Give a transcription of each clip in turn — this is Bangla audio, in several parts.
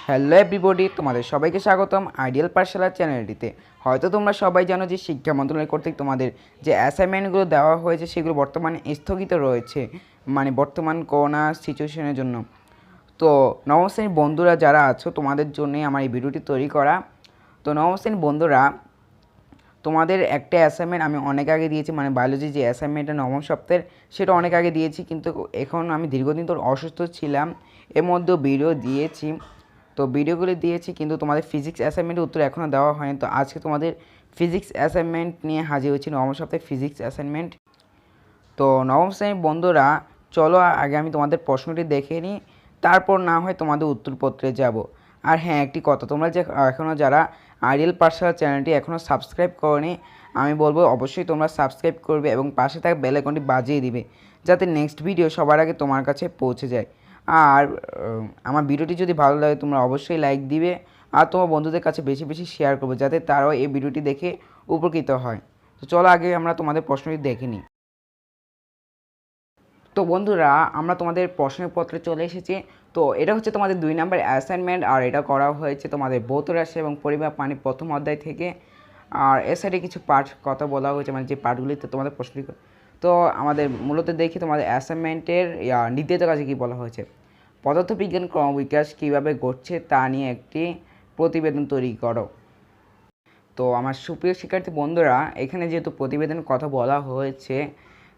হ্যালো এভরিবডি, তোমাদের সবাইকে স্বাগতম আইডিয়াল পাঠশালা চ্যানেলটিতে। হয়তো তোমরা সবাই জানো যে শিক্ষা মন্ত্রণালয় কর্তৃক তোমাদের যে অ্যাসাইনমেন্টগুলো দেওয়া হয়েছে সেগুলো বর্তমানে স্থগিত রয়েছে, মানে বর্তমান করোনা সিচুয়েশনের জন্য। তো নবম শ্রেণীর বন্ধুরা যারা আছো তোমাদের জন্যই আমার এই ভিডিওটি তৈরি করা। তো নবম শ্রেণীর বন্ধুরা, তোমাদের একটা অ্যাসাইনমেন্ট আমি অনেক আগে দিয়েছি, মানে বায়োলজি যে অ্যাসাইনমেন্টটা নবম সপ্তাহের সেটা অনেক আগে দিয়েছি, কিন্তু এখন আমি দীর্ঘদিন ধরে অসুস্থ ছিলাম, এর মধ্যেও ভিডিও দিয়েছি। তো ভিডিওগুলি দিয়েছি কিন্তু তোমাদের ফিজিক্স অ্যাসাইনমেন্টের উত্তর এখনও দেওয়া হয়নি। তো আজকে তোমাদের ফিজিক্স অ্যাসাইনমেন্ট নিয়ে হাজির হয়েছি, নবম সপ্তাহে ফিজিক্স অ্যাসাইনমেন্ট। তো নবম শ্রেণীর বন্ধুরা, চলো আগে আমি তোমাদের প্রশ্নটি দেখে নিই, তারপর না হয় তোমাদের উত্তরপত্রে যাব। আর হ্যাঁ, একটি কথা, তোমরা যে এখনও যারা আইডিয়াল পাঠশালা চ্যানেলটি এখনও সাবস্ক্রাইব করোনি, আমি বলবো অবশ্যই তোমরা সাবস্ক্রাইব করবে এবং পাশে থাকা বেল আইকনটি বাজিয়ে দিবে, যাতে নেক্সট ভিডিও সবার আগে তোমার কাছে পৌঁছে যায়। আর আমার ভিডিওটি যদি ভালো লাগে তোমরা অবশ্যই লাইক দিবে আর তোমার বন্ধুদের কাছে বেশি বেশি শেয়ার করবে, যাতে তারাও এই ভিডিওটি দেখে উপকৃত হয়। তো চলো আগে আমরা তোমাদের প্রশ্নটি দেখে নিই। তো বন্ধুরা, আমরা তোমাদের প্রশ্নের পত্রে চলে এসেছি। তো এটা হচ্ছে তোমাদের 2 নম্বর অ্যাসাইনমেন্ট, আর এটা করা হয়েছে তোমাদের ভৌত রাশি এবং পরিমাপ পানি প্রথম অধ্যায় থেকে। আর এর সাইডে কিছু পাঠ কথা বলা হয়েছে, মানে যে পাঠগুলিতে তোমাদের প্রশ্নটি। তো আমাদের মূলত দেখি তোমাদের অ্যাসাইনমেন্টের নির্ধারিত কাজে কী বলা হয়েছে। পদার্থবিজ্ঞান ক্রমবিকাশ কীভাবে ঘটছে তা নিয়ে একটি প্রতিবেদন তৈরি করো। তো আমার সুপ্রিয় শিক্ষার্থী বন্ধুরা, এখানে যেহেতু প্রতিবেদনের কথা বলা হয়েছে,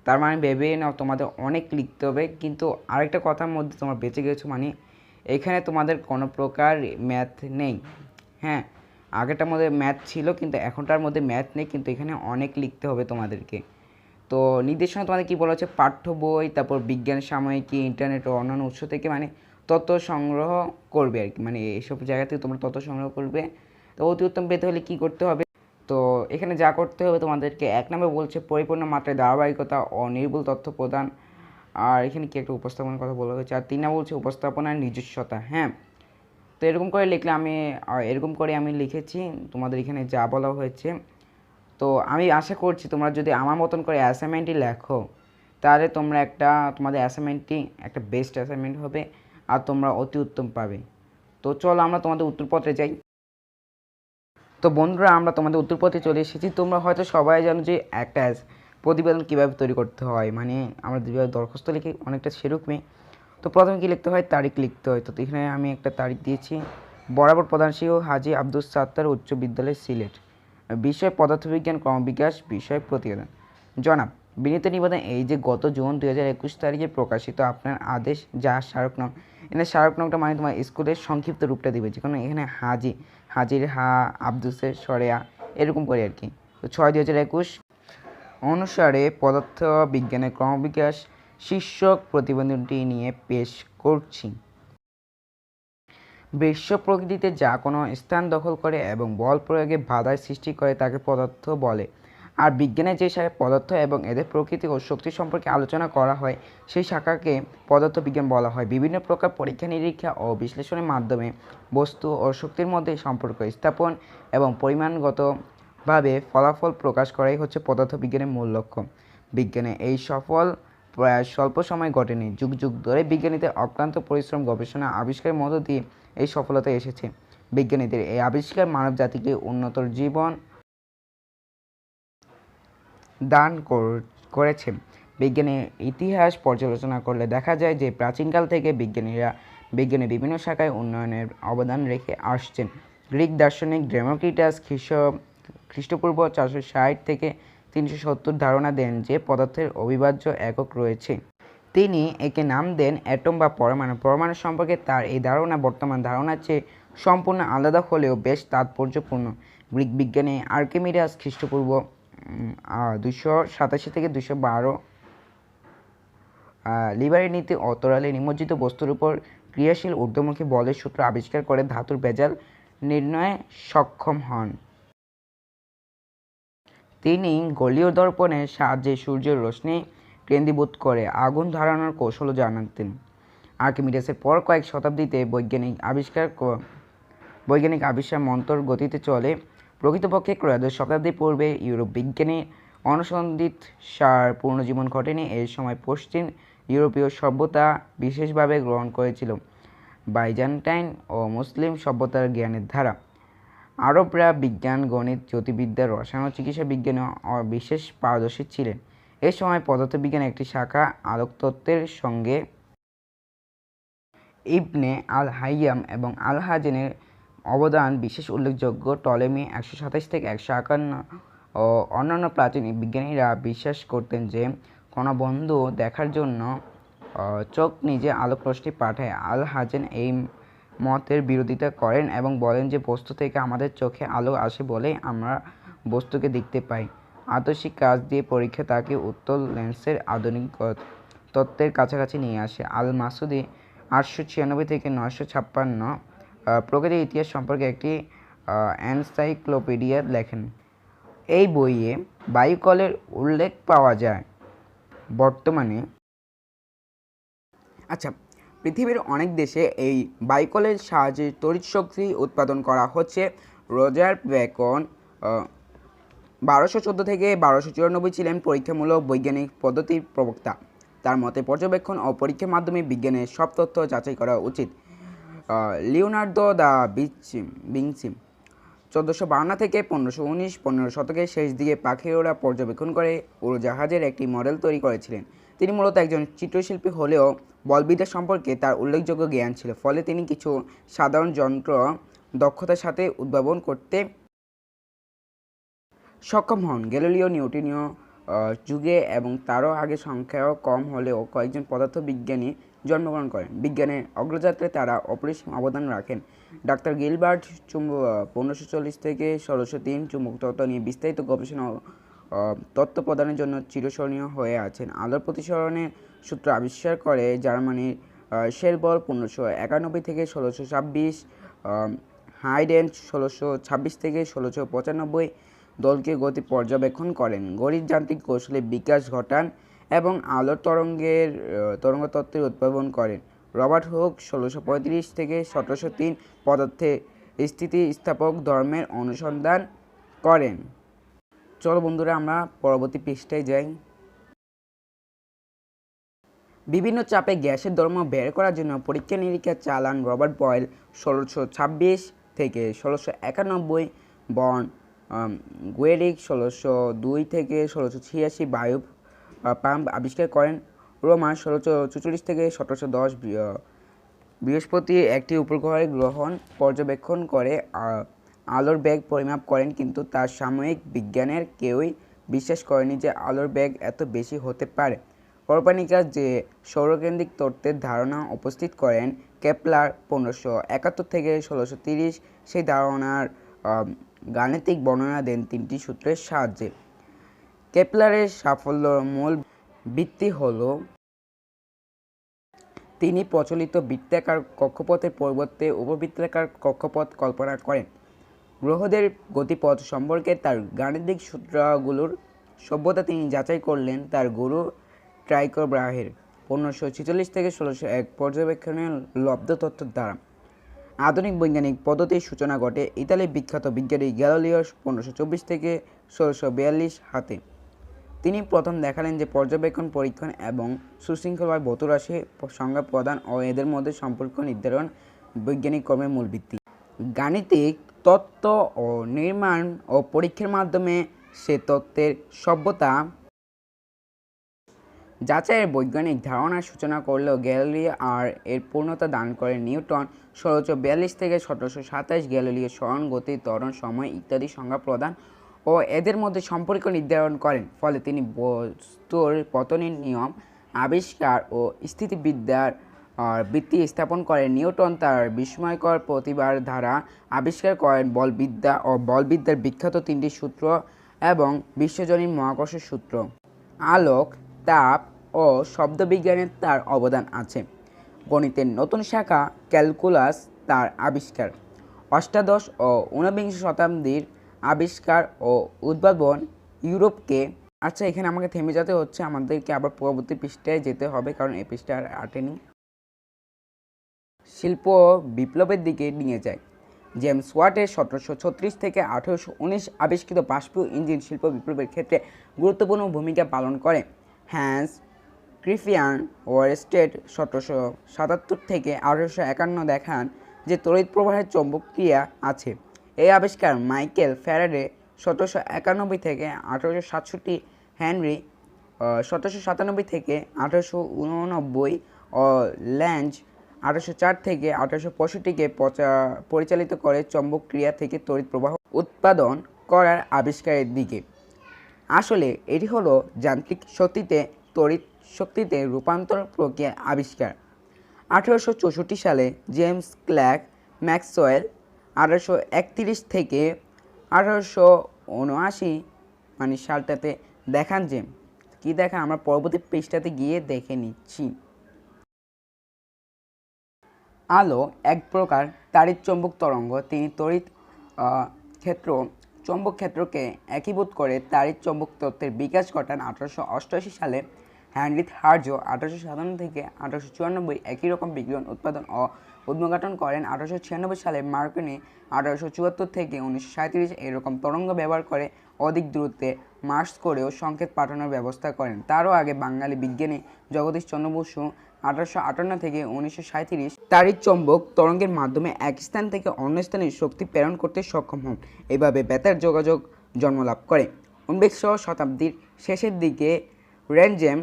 তার মানে ভেবে নাও তোমাদের অনেক লিখতে হবে। কিন্তু আরেকটা কথার মধ্যে তোমরা বেঁচে গেছো, মানে এখানে তোমাদের কোনো প্রকার ম্যাথ নেই। হ্যাঁ, আগেরটার মধ্যে ম্যাথ ছিল কিন্তু এখনটার মধ্যে ম্যাথ নেই, কিন্তু এখানে অনেক লিখতে হবে তোমাদেরকে। তো নির্দেশনা তোমাদের কী বলা হচ্ছে, পাঠ্য বই, তারপর বিজ্ঞান সাময়িকী, ইন্টারনেট ও অন্যান্য উৎস থেকে মানে তথ্য সংগ্রহ করবে আর কি, মানে এইসব জায়গা থেকে তোমরা তথ্য সংগ্রহ করবে। তো অতি উত্তম পেতে হলে কী করতে হবে, তো এখানে যা করতে হবে তোমাদেরকে, 1 নম্বর বলছে পরিপূর্ণ মাত্রায় ধারাবাহিকতা ও নির্ভুল তথ্য প্রদান। আর এখানে কি একটা উপস্থাপনার কথা বলা হয়েছে। আর 3 নম্বর বলছে উপস্থাপনার নিজস্বতা। হ্যাঁ, তো এরকম করে লিখলে এরকম করে আমি লিখেছি তোমাদের এখানে যা বলা হয়েছে। তো আমি আশা করছি তোমরা যদি আমার মতন করে অ্যাসাইনমেন্টটি লেখো, তাহলে তোমাদের অ্যাসাইনমেন্টটি একটা বেস্ট অ্যাসাইনমেন্ট হবে আর তোমরা অতি উত্তম পাবে। তো চলো আমরা তোমাদের উত্তরপত্রে যাই। তো বন্ধুরা, আমরা তোমাদের উত্তরপত্রে চলে এসেছি। তোমরা হয়তো সবাই জানো যে একটা প্রতিবেদন কীভাবে তৈরি করতে হয়, মানে আমরা যেভাবে দরখাস্ত লিখি অনেকটা সেরকমই। তো প্রথমে কী লিখতে হয়, তারিখ লিখতে হয়। তো এখানে আমি একটা তারিখ দিয়েছি। বরাবর প্রধান শিক্ষক হাজী আব্দুস সাত্তার উচ্চ বিদ্যালয় সিলেট, বিষয় পদার্থবিজ্ঞান ক্রমবিকাশ, বিষয় প্রতিবেদন। জনাব, বিনীত নিবেদন এই যে গত জুন 2021 তারিখে প্রকাশিত আপনার আদেশ, যা স্মারকনং। এখানে স্মারকনংটা মানে তোমার স্কুলের সংক্ষিপ্ত রূপটা দিবে, যেখানে এখানে হাজির হা, আব্দুসের সরেয়া, এরকম করে আর কি। তো 6/2021 অনুসারে পদার্থ বিজ্ঞানের ক্রমবিকাশ শীর্ষক প্রতিবেদনটি নিয়ে পেশ করছি। বিশ্ব প্রকৃতিতে যা কোনো স্থান দখল করে এবং বল প্রয়োগে বাধার সৃষ্টি করে তাকে পদার্থ বলে। আর বিজ্ঞানের যে শাখায় পদার্থ এবং এদের প্রকৃতি ও শক্তি সম্পর্কে আলোচনা করা হয় সেই শাখাকে পদার্থবিজ্ঞান বলা হয়। বিভিন্ন প্রকার পরীক্ষা নিরীক্ষা ও বিশ্লেষণের মাধ্যমে বস্তু ও শক্তির মধ্যে সম্পর্ক স্থাপন এবং পরিমাণগতভাবে ফলাফল প্রকাশ করাই হচ্ছে পদার্থবিজ্ঞানের মূল লক্ষ্য। বিজ্ঞানে এই সফল প্রায় স্বল্প সময় ঘটেনি, যুগ যুগ ধরে বিজ্ঞানীদের অক্লান্ত পরিশ্রম, গবেষণা, আবিষ্কারের মধ্য দিয়ে এই সফলতা এসেছে। বিজ্ঞানীদের এই আবিষ্কার মানব জাতিকে উন্নতর জীবন দান করেছে। বিজ্ঞানের ইতিহাস পর্যালোচনা করলে দেখা যায় যে প্রাচীনকাল থেকে বিজ্ঞানের বিভিন্ন শাখায় উন্নয়নের অবদান রেখে আসছেন। গ্রিক দার্শনিক ডেমোক্রিটাস খ্রিস্টপূর্ব 460 থেকে 370 ধারণা দেন যে পদার্থের অবিভাজ্য একক রয়েছে। তিনি একে নাম দেন অ্যাটম বা পরমাণু। পরমাণু সম্পর্কে তার এই ধারণা বর্তমান ধারণার চেয়ে সম্পূর্ণ আলাদা হলেও বেশ তাৎপর্যপূর্ণ। গ্রিক বিজ্ঞানী আর্কিমিডিস খ্রিস্টপূর্ব 287 থেকে 212 লিবারের নীতি ও তরলে নিমজ্জিত বস্তুর উপর ক্রিয়াশীল ঊর্ধ্বমুখী বলের সূত্র আবিষ্কার করে ধাতুর ভেজাল নির্ণয়ে সক্ষম হন। তিনি গোলীয় দর্পণের সাহায্যে সূর্যের রশ্মি কেন্দ্রীভূত করে আগুন ধরানোর কৌশলও জানতেন। আর্কিমিডিসের পর কয়েক শতাব্দীতে বৈজ্ঞানিক আবিষ্কার মন্থর গতিতে চলে। প্রকৃতপক্ষে ত্রয়োদশ শতাব্দী পূর্বে ইউরোপ বিজ্ঞানী অনুসন্ধিত সার পুনর্জীবন ঘটেনি। এই সময় পশ্চিম ইউরোপীয় সভ্যতা বিশেষভাবে গ্রহণ করেছিল। বাইজান্টাইন ও মুসলিম সভ্যতার জ্ঞানের ধারা। আরবরা বিজ্ঞান, গণিত, জ্যোতির্বিদ্যা, রসায়ন ও চিকিৎসা বিজ্ঞানে বিশেষ পারদর্শী ছিলেন। এ সময় পদার্থবিজ্ঞানের একটি শাখা আলোকতত্ত্বের সঙ্গে ইবনে আল হাইয়াম এবং আল হাজেনের অবদান বিশেষ উল্লেখযোগ্য। টলেমি 127 থেকে 151 ও অন্যান্য প্রাচীন বিজ্ঞানীরা বিশ্বাস করতেন যে কোনো বন্ধু দেখার জন্য চোখ নিজে আলোক রশ্মি পাঠায়। আল হাজেন এই মতের বিরোধিতা করেন এবং বলেন যে বস্তু থেকে আমাদের চোখে আলো আসে বলেই আমরা বস্তুকে দেখতে পাই। আদর্শিক কাজ দিয়ে পরীক্ষা তাকে উত্তল লেন্সের আধুনিক তত্ত্বের কাছাকাছি নিয়ে আসে। আল মাসুদি 896 থেকে 956 প্রকৃতির ইতিহাস সম্পর্কে একটি এনসাইক্লোপিডিয়া লেখেন। এই বইয়ে বায়ুকলের উল্লেখ পাওয়া যায়। বর্তমানে পৃথিবীর অনেক দেশে এই বায়ুকলের সাহায্যে তড়িৎশক্তি উৎপাদন করা হচ্ছে। রজার বেকন 1214 থেকে 1294 ছিলেন পরীক্ষামূলক বৈজ্ঞানিক পদ্ধতির প্রবক্তা। তার মতে পর্যবেক্ষণ ও পরীক্ষার মাধ্যমে বিজ্ঞানের সব তথ্য যাচাই করা উচিত। লিওনার্দো দা ভিঞ্চি 1452 থেকে 1519 15 শতকের শেষ দিকে পাখির ওড়া পর্যবেক্ষণ করে উড়োজাহাজের একটি মডেল তৈরি করেছিলেন। তিনি মূলত একজন চিত্রশিল্পী হলেও বলবিদ্যা সম্পর্কে তার উল্লেখযোগ্য জ্ঞান ছিল, ফলে তিনি কিছু সাধারণ যন্ত্র দক্ষতার সাথে উদ্ভাবন করতে সক্ষম হন। গ্যালিলিও নিউটনীয় যুগে এবং তারও আগে সংখ্যাও কম হলেও কয়েকজন পদার্থবিজ্ঞানী জন্মগ্রহণ করেন। বিজ্ঞানের অগ্রযাত্রায় তারা অপরিসীম অবদান রাখেন। ডাক্তার গিলবার্ট 1540 থেকে 1603 চুম্বক তত্ত্ব নিয়ে বিস্তারিত গবেষণা ও তত্ত্ব প্রদানের জন্য চিরস্মরণীয় হয়ে আছেন। আলোর প্রতিসরণের সূত্র আবিষ্কার করে জার্মানির শেরবল 1591 থেকে 1626, হাইডেন 1626 থেকে 1695 দলকে গতি পর্যবেক্ষণ করেন, গণিত যান্ত্রিক কৌশলের বিকাশ ঘটান এবং আলোর তরঙ্গতত্ত্বের উদ্ভাবন করেন। রবার্ট হুক 1635 থেকে 1703 পদার্থের স্থিতিস্থাপক ধর্মের অনুসন্ধান করেন। চলো বন্ধুরা আমরা পরবর্তী পৃষ্ঠায় যাই। বিভিন্ন চাপে গ্যাসের ধর্ম বের করার জন্য পরীক্ষা নিরীক্ষা চালান রবার্ট বয়েল 1626 থেকে 1691, বন গুয়েরিক 1602 থেকে 1686 বায়ু পাম্প আবিষ্কার করেন। রোমান 1644 থেকে 1710 বৃহস্পতি একটি উপগ্রহের গ্রহণ পর্যবেক্ষণ করে আলোর বেগ পরিমাপ করেন, কিন্তু তার সাময়িক বিজ্ঞানের কেউই বিশ্বাস করেনি যে আলোর বেগ এত বেশি হতে পারে। কোপার্নিকাস যে সৌরকেন্দ্রিক তত্ত্বের ধারণা উপস্থিত করেন, কেপলার 1571 থেকে 1630 সেই ধারণার গাণিতিক বর্ণনা দেন তিনটি সূত্রের সাহায্যে। কেপলারের সাফল্যের মূল ভিত্তি হল তিনি প্রচলিত বৃত্তাকার কক্ষপথের পরিবর্তে উপবৃত্তাকার কক্ষপথ কল্পনা করেন। গ্রহদের গতিপথ সম্পর্কে তার গাণিতিক সূত্রগুলোর সভ্যতা তিনি যাচাই করলেন তার গুরু টাইকো ব্রাহের 1546 থেকে 1601 পর্যবেক্ষণের লব্ধ তথ্যের দ্বারা। আধুনিক বৈজ্ঞানিক পদ্ধতির সূচনা ঘটে ইতালির বিখ্যাত বিজ্ঞানী গ্যালিলিও 1524 থেকে 1642 হাতে। তিনি প্রথম দেখালেন যে পর্যবেক্ষণ, পরীক্ষণ এবং সুশৃঙ্খলভাবে ভৌত রাশি সংজ্ঞা প্রদান ও এদের মধ্যে সম্পর্ক নির্ধারণ বৈজ্ঞানিক কর্মের মূল ভিত্তি। গাণিতিক তত্ত্ব ও নির্মাণ ও পরীক্ষার মাধ্যমে সে তত্ত্বের সভ্যতা যাচাইয়ের বৈজ্ঞানিক ধারণার সূচনা করলেও গ্যালিলিও আর এর পূর্ণতা দান করেন নিউটন 1642 থেকে 1727। গ্যালিলিও স্মরণ, গতি, ত্বরণ, সময় ইত্যাদি সংজ্ঞা প্রদান ও এদের মধ্যে সম্পর্ক নির্ধারণ করেন, ফলে তিনি বস্তুর পতনের নিয়ম আবিষ্কার ও স্থিতিবিদ্যার ভিত্তি স্থাপন করেন। নিউটন তার বিস্ময়কর প্রতিভার দ্বারা আবিষ্কার করেন বলবিদ্যা ও বলবিদ্যার বিখ্যাত তিনটি সূত্র এবং বিশ্বজনীন মহাকর্ষ সূত্র। আলোক, তাপ ও শব্দবিজ্ঞানে তার অবদান আছে। গণিতের নতুন শাখা ক্যালকুলাস তার আবিষ্কার। অষ্টাদশ ও ঊনবিংশ শতাব্দীর আবিষ্কার ও উদ্ভাবন ইউরোপকে এখানে আমাকে থেমে যেতে হচ্ছে, আমাদেরকে আবার পরবর্তী পৃষ্ঠায় যেতে হবে কারণ এই পৃষ্ঠা আর আটেনি। শিল্প বিপ্লবের দিকে নিয়ে যায়। জেমস ওয়াটের 1736 থেকে 1819 আবিষ্কৃত বাষ্পীয় ইঞ্জিন শিল্প বিপ্লবের ক্ষেত্রে গুরুত্বপূর্ণ ভূমিকা পালন করে। হ্যান্স ক্রিফিয়ান ওয়ারস্টেড 1777 থেকে 1851 দেখান যে তড়িৎ প্রবাহের চৌম্বকীয় আছে। এই আবিষ্কার মাইকেল ফ্যারাডে 1791 থেকে 1867, হেনরি 1797 থেকে 1889 ও ল্যাঞ্জ 1804 থেকে 1865-কে পরিচালিত করে চৌম্বক ক্রিয়া থেকে তড়িৎ প্রবাহ উৎপাদন করার আবিষ্কারের দিকে। আসলে এটি হলো যান্ত্রিক শক্তিতে তড়িৎ শক্তিতে রূপান্তর প্রক্রিয়ার আবিষ্কার। 1864 সালে জেমস ক্লার্ক ম্যাক্সওয়েল 1831 থেকে 1879 সালটাতে দেখান যে কি দেখা আমরা পরবর্তী পৃষ্ঠাতে গিয়ে দেখে নিচ্ছি। আলো এক প্রকার তাড়িৎ চৌম্বক তরঙ্গ। তিনি তড়িৎ ক্ষেত্র চৌম্বক ক্ষেত্রকে একীভূত করে তাড়িৎ চৌম্বক তত্ত্বের বিকাশ ঘটান। 1888 সালে হেনরি হার্জ 1857 থেকে 1894 একই রকম বিকিরণ উৎপাদন ও উদ্ঘাটন করেন। 1896 সালে মার্কনি 1874 থেকে 1937 এরকম তরঙ্গ ব্যবহার করে অধিক দূরত্বে মার্স করেও সংকেত পাঠানোর ব্যবস্থা করেন। তারও আগে বাঙালি বিজ্ঞানী জগদীশ চন্দ্র বসু 1858 থেকে 1937 তাড়িৎ চৌম্বক তরঙ্গের মাধ্যমে এক স্থান থেকে অন্য স্থানে শক্তি প্রেরণ করতে সক্ষম হন। এভাবে বেতার যোগাযোগ জন্মলাভ করে। 19 শতাব্দীর শেষের দিকে রেনজেম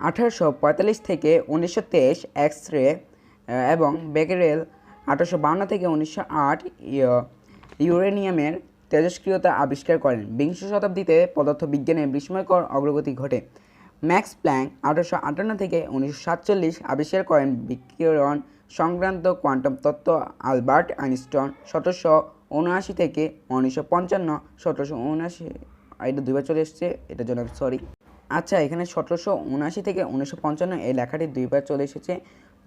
1845 থেকে 1923 এক্স রে এবং বেকেরেল 1852 থেকে 1908 ইউরেনিয়ামের তেজস্ক্রিয়তা আবিষ্কার করেন। বিংশ শতাব্দীতে পদার্থবিজ্ঞানের বিস্ময়কর অগ্রগতি ঘটে। ম্যাক্স প্ল্যাঙ্ক 1858 থেকে 1947 আবিষ্কার করেন বিকিরণ সংক্রান্ত কোয়ান্টাম তত্ত্ব। আলবার্ট আইনস্টাইন 1779 থেকে 1955 1779 এটা দুইবার চলে এসছে, এটার জন্য সরি। আচ্ছা, এখানে 1779 থেকে 1955 এই লেখাটি দুইবার চলে এসেছে,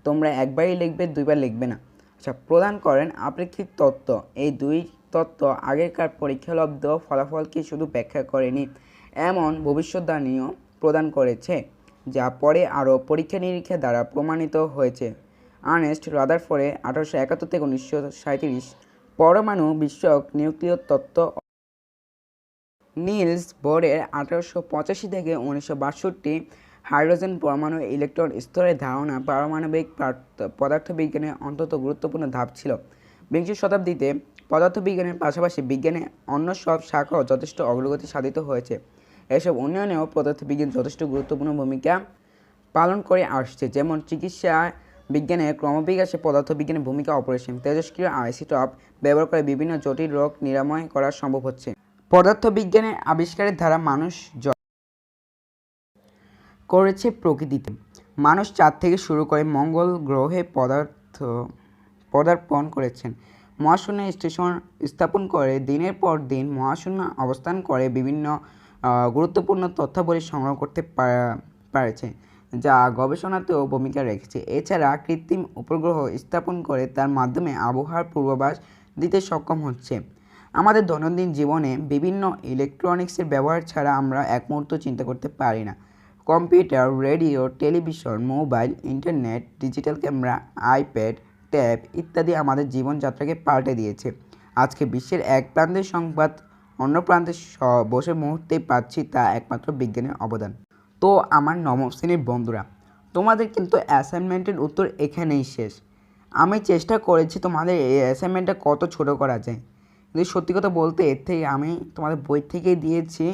তোমরা একবারই লিখবে, দুইবার লিখবে না। আচ্ছা, প্রদান করেন আপেক্ষিক তত্ত্ব। এই দুই তত্ত্ব আগেকার পরীক্ষালব্ধ ফলাফলকে শুধু ব্যাখ্যা করেনি, এমন ভবিষ্যদ্বাণীও প্রদান করেছে যা পরে আরও পরীক্ষা নিরীক্ষা দ্বারা প্রমাণিত হয়েছে। আর্নেস্ট রাদারফোর্ড 1871 থেকে 1937 পরমাণু বিষয়ক নিউক্লিয় তত্ত্ব। নিলস বোরের 1885 থেকে 1962 হাইড্রোজেন পরমাণু ইলেকট্রন স্তরের ধারণা পারমাণবিক পদার্থবিজ্ঞানের অত্যন্ত গুরুত্বপূর্ণ ধাপ ছিল। বিংশ শতাব্দীতে পদার্থবিজ্ঞানের পাশাপাশি বিজ্ঞানের অন্য সব শাখাও যথেষ্ট অগ্রগতি সাধিত হয়েছে। এসব উন্নয়নেও পদার্থবিজ্ঞান যথেষ্ট গুরুত্বপূর্ণ ভূমিকা পালন করে আসছে। যেমন চিকিৎসা বিজ্ঞানের ক্রমবিকাশে পদার্থবিজ্ঞানের ভূমিকা অপরিসীম। তেজস্ক্রিয় আইসোটোপ ব্যবহার করে বিভিন্ন জটিল রোগ নিরাময় করা সম্ভব হচ্ছে। পদার্থবিজ্ঞানের আবিষ্কারের দ্বারা মানুষ করেছে প্রকৃতিতে। মানুষ চাঁদ থেকে শুরু করে মঙ্গল গ্রহে পদার্পণ করেছেন। মহাশূন্যে স্টেশন স্থাপন করে দিনের পর দিন মহাশূন্যে অবস্থান করে বিভিন্ন গুরুত্বপূর্ণ তথ্যাবলী সংগ্রহ করতে পারেছে, যা গবেষণাতেও ভূমিকা রেখেছে। এছাড়া কৃত্রিম উপগ্রহ স্থাপন করে তার মাধ্যমে আবহাওয়ার পূর্বাভাস দিতে সক্ষম হচ্ছে। আমাদের দৈনন্দিন জীবনে বিভিন্ন ইলেকট্রনিক্সের ব্যবহার ছাড়া আমরা এক মুহূর্ত চিন্তা করতে পারি না। Computer, radio, television, mobile, internet, digital camera, iPad, tab ইত্যাদি আমাদের জীবনযাত্রাকে পাল্টে দিয়েছে। আজকে বিশ্বের এক প্রান্তের সংবাদ অন্য প্রান্তে বসে মুহূর্তেই পাচ্ছি, তা একমাত্র বিজ্ঞানের অবদান। তো আমার নবম শ্রেণীর বন্ধুরা, তোমাদের কিন্তু অ্যাসাইনমেন্টের উত্তর এখানেই শেষ। আমি চেষ্টা করেছি তোমাদের এই অ্যাসাইনমেন্টটা কত ছোট করা যায়, কিন্তু সত্যি কথা বলতে এর থেকে আমি তোমাদের বই থেকেই দিয়েছি,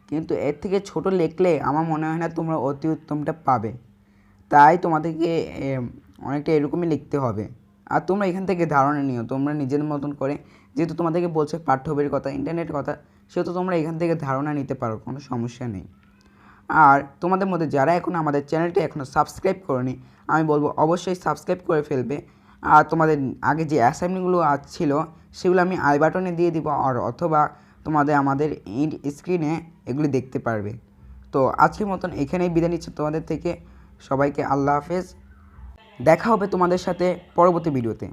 কিন্তু এর থেকে ছোট লিখলে আমার মনে হয় না তোমরা অতি উত্তমটা পাবে। তাই তোমাদেরকে অনেকটা এরকমই লিখতে হবে। আর তোমরা এখান থেকে ধারণা নিও তোমরা নিজের মতন করে, যেহেতু তোমাদেরকে বলছে পাঠ্য বইয়ের কথা, ইন্টারনেটের কথা, সেহেতু তোমরা এখান থেকে ধারণা নিতে পারো, কোনো সমস্যা নেই। আর তোমাদের মধ্যে যারা এখন আমাদের চ্যানেলটি এখনও সাবস্ক্রাইব করোনি, আমি বলবো অবশ্যই সাবস্ক্রাইব করে ফেলবে। আর তোমাদের আগে যে অ্যাসাইনমেন্টগুলো ছিল সেগুলো আমি আই বাটনে দিয়ে দিব, আর অথবা তোমাদের আমাদের ইন্ড স্ক্রিনে এগুলি দেখতে পারবে। তো আজকের মতন এখানেই বিদায় নিচ্ছি তোমাদের থেকে। সবাইকে আল্লাহ হাফেজ। দেখা হবে তোমাদের সাথে পরবর্তী ভিডিওতে।